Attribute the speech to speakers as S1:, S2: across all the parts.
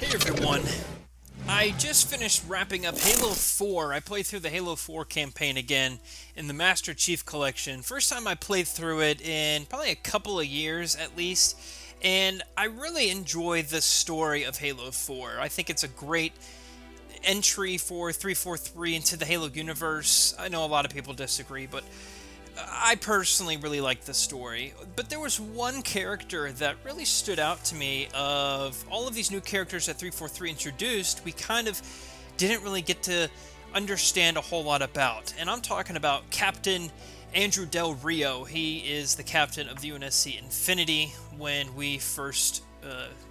S1: Hey everyone, I just finished wrapping up Halo 4. I played through the Halo 4 campaign again in the Master Chief collection. First time I played through it in probably a couple of years at least, and I really enjoy the story of Halo 4. I think it's a great entry for 343 into the Halo universe. I know a lot of people disagree, but I personally really like the story, but there was one character that really stood out to me. Of all of these new characters that 343 introduced, we kind of didn't really get to understand a whole lot about. And I'm talking about Captain Andrew Del Rio. He is the captain of the UNSC Infinity. When we first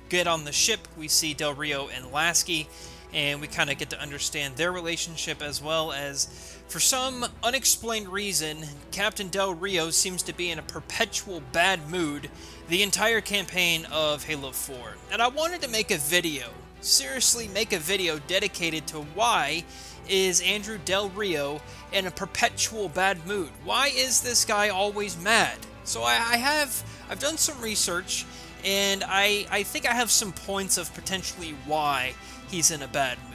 S1: get on the ship, we see Del Rio and Lasky, and we kind of get to understand their relationship, as well as, for some unexplained reason, Captain Del Rio seems to be in a perpetual bad mood the entire campaign of Halo 4. And I wanted to make a video, seriously make a video dedicated to why is Andrew Del Rio in a perpetual bad mood? Why is this guy always mad? So I've done some research, and I think I have some points of potentially why he's in a bad mood.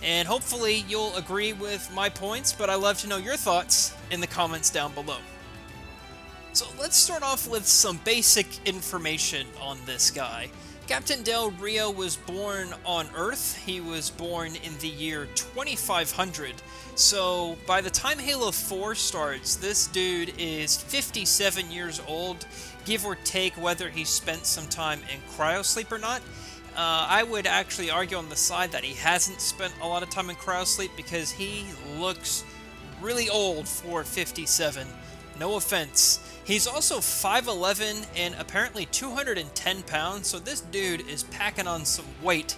S1: And hopefully you'll agree with my points, but I'd love to know your thoughts in the comments down below. So let's start off with some basic information on this guy. Captain Del Rio was born on Earth. He was born in the year 2500. So by the time Halo 4 starts, this dude is 57 years old, give or take whether he spent some time in cryosleep or not. I would actually argue on the side that he hasn't spent a lot of time in cryosleep, because he looks really old for 57. No offense. He's also 5'11 and apparently 210 pounds, so this dude is packing on some weight.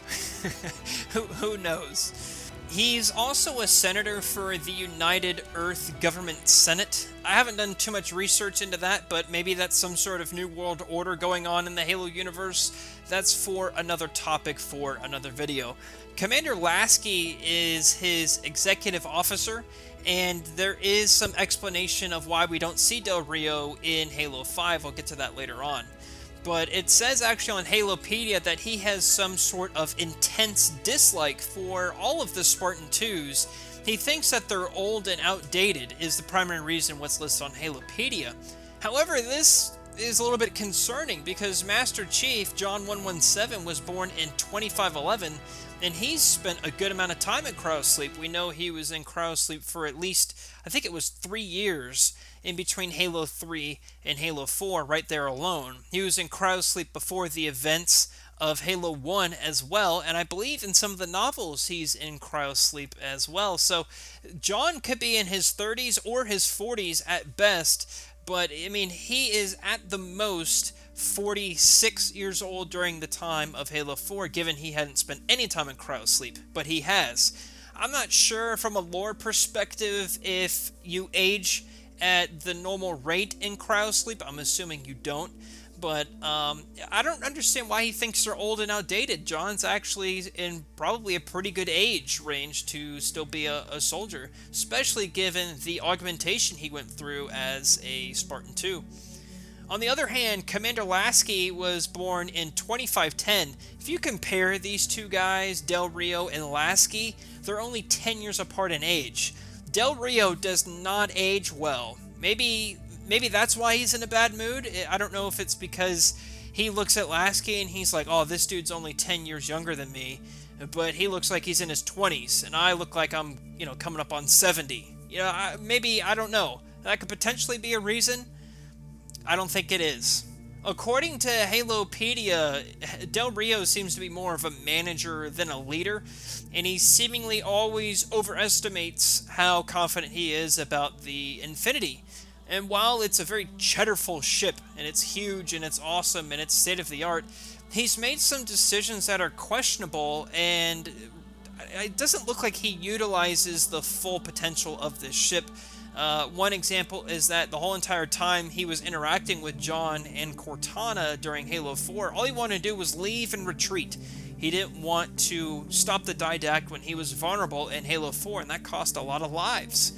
S1: Who knows? He's also a senator for the United Earth Government Senate. I haven't done too much research into that, but maybe that's some sort of new world order going on in the Halo universe. That's for another topic for another video. Commander Lasky is his executive officer, and there is some explanation of why we don't see Del Rio in Halo 5. I'll get to that later on. But it says actually on Halopedia that he has some sort of intense dislike for all of the Spartan 2s. He thinks that they're old and outdated is the primary reason what's listed on Halopedia. However, this is a little bit concerning, because Master Chief, John 117, was born in 2511, and he's spent a good amount of time in cryosleep. We know he was in cryosleep for at least, I think it was 3 years, in between Halo 3 and Halo 4, right there alone. He was in cryosleep before the events of Halo 1 as well, and I believe in some of the novels he's in cryosleep as well. So John could be in his 30s or his 40s at best, but I mean, he is at the most 46 years old during the time of Halo 4, given he hadn't spent any time in cryosleep, but he has. I'm not sure from a lore perspective if you age at the normal rate in cryosleep. I'm assuming you don't, but I don't understand why he thinks they're old and outdated. John's actually in probably a pretty good age range to still be a soldier, especially given the augmentation he went through as a Spartan 2. On the other hand, Commander Lasky was born in 2510. If you compare these two guys, Del Rio and Lasky, they're only 10 years apart in age. Del Rio does not age well. Maybe that's why he's in a bad mood. I don't know if it's because he looks at Lasky and he's like, oh, this dude's only 10 years younger than me, but he looks like he's in his 20s, and I look like I'm, coming up on 70. Maybe, I don't know. That could potentially be a reason. I don't think it is. According to Halopedia, Del Rio seems to be more of a manager than a leader, and he seemingly always overestimates how confident he is about the Infinity. And while it's a very cheddarful ship, and it's huge, and it's awesome, and it's state-of-the-art, he's made some decisions that are questionable, and it doesn't look like he utilizes the full potential of this ship. One example is that the whole entire time he was interacting with John and Cortana during Halo 4, all he wanted to do was leave and retreat. He didn't want to stop the Didact when he was vulnerable in Halo 4, and that cost a lot of lives.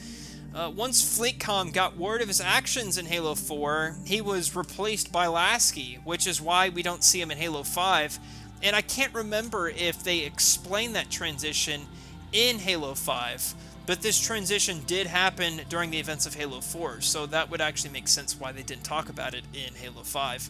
S1: Once FleetCom got word of his actions in Halo 4, he was replaced by Lasky, which is why we don't see him in Halo 5. And I can't remember if they explained that transition in Halo 5, but this transition did happen during the events of Halo 4, so that would actually make sense why they didn't talk about it in Halo 5.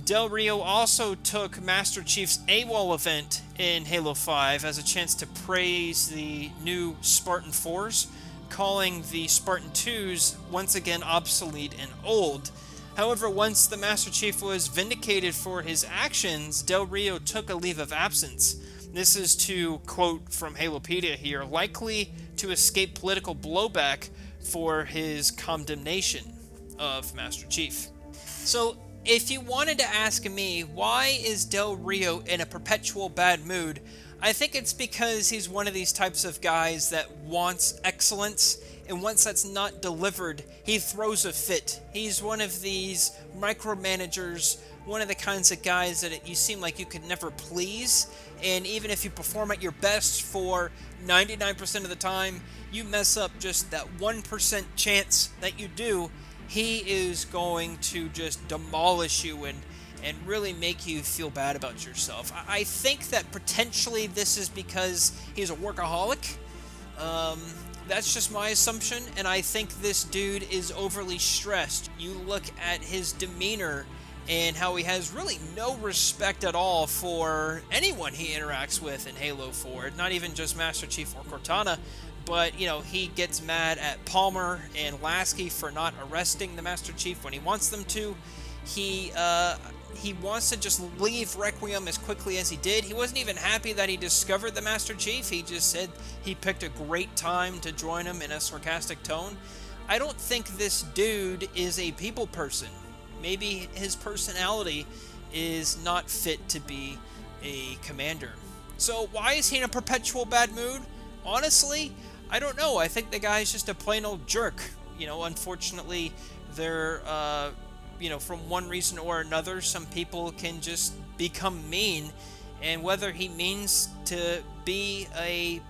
S1: Del Rio also took Master Chief's AWOL event in Halo 5 as a chance to praise the new Spartan 4s, calling the Spartan 2s once again obsolete and old. However, once the Master Chief was vindicated for his actions, Del Rio took a leave of absence. This is to quote from Halopedia here, likely to escape political blowback for his condemnation of Master Chief. So, if you wanted to ask me, why is Del Rio in a perpetual bad mood? I think it's because he's one of these types of guys that wants excellence, and once that's not delivered, he throws a fit. He's one of these micromanagers, one of the kinds of guys that you seem like you could never please, and even if you perform at your best for 99% of the time, you mess up just that 1% chance that you do, he is going to just demolish you and really make you feel bad about yourself. I think that potentially this is because he's a workaholic. That's just my assumption, and I think this dude is overly stressed. You look at his demeanor and how he has really no respect at all for anyone he interacts with in Halo 4, not even just Master Chief or Cortana, but, you know, he gets mad at Palmer and Lasky for not arresting the Master Chief when he wants them to. He wants to just leave Requiem as quickly as he did. He wasn't even happy that he discovered the Master Chief. He just said he picked a great time to join him in a sarcastic tone. I don't think this dude is a people person. Maybe his personality is not fit to be a commander. So why is he in a perpetual bad mood? Honestly, I don't know. I think the guy's just a plain old jerk. You know, unfortunately, they're, from one reason or another, some people can just become mean, and whether he means to be a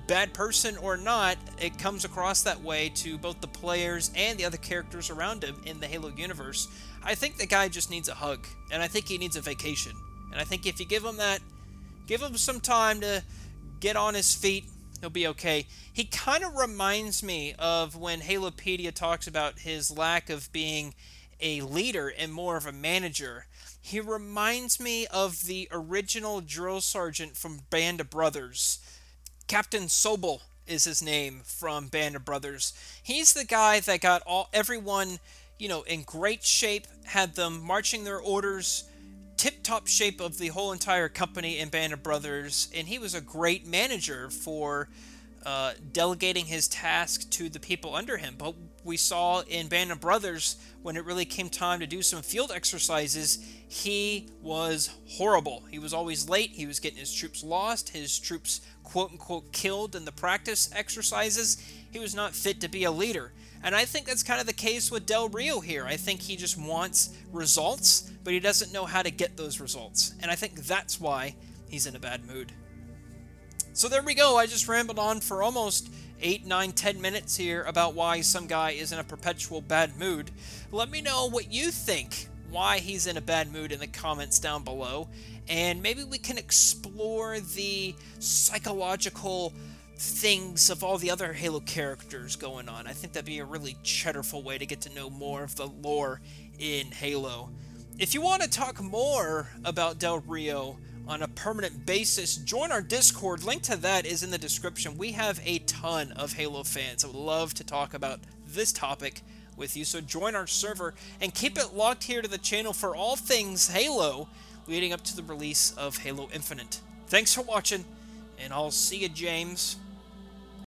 S1: bad person or not, it comes across that way to both the players and the other characters around him in the Halo universe. I think the guy just needs a hug, and I think he needs a vacation. And I think if you give him that, give him some time to get on his feet, he'll be okay. He kind of reminds me of when Halopedia talks about his lack of being a leader and more of a manager. He reminds me of the original drill sergeant from Band of Brothers. Captain Sobel is his name from Band of Brothers. He's the guy that got everyone, in great shape, had them marching their orders, tip-top shape of the whole entire company in Band of Brothers, and he was a great manager for delegating his task to the people under him. But we saw in Band of Brothers, when it really came time to do some field exercises, he was horrible. He was always late. He was getting his troops lost, his troops quote-unquote killed in the practice exercises. He was not fit to be a leader. And I think that's kind of the case with Del Rio here. I think he just wants results, but he doesn't know how to get those results. And I think that's why he's in a bad mood. So there we go. I just rambled on for almost 8, 9, 10 minutes here about why some guy is in a perpetual bad mood. Let me know what you think, why he's in a bad mood, in the comments down below. And maybe we can explore the psychological things of all the other Halo characters going on. I think that'd be a really cheddarful way to get to know more of the lore in Halo. If you want to talk more about Del Rio on a permanent basis, join our Discord. Link to that is in the description. We have a ton of Halo fans. I would love to talk about this topic with you, so join our server and keep it locked here to the channel for all things Halo leading up to the release of Halo Infinite. Thanks for watching, and I'll see you, James.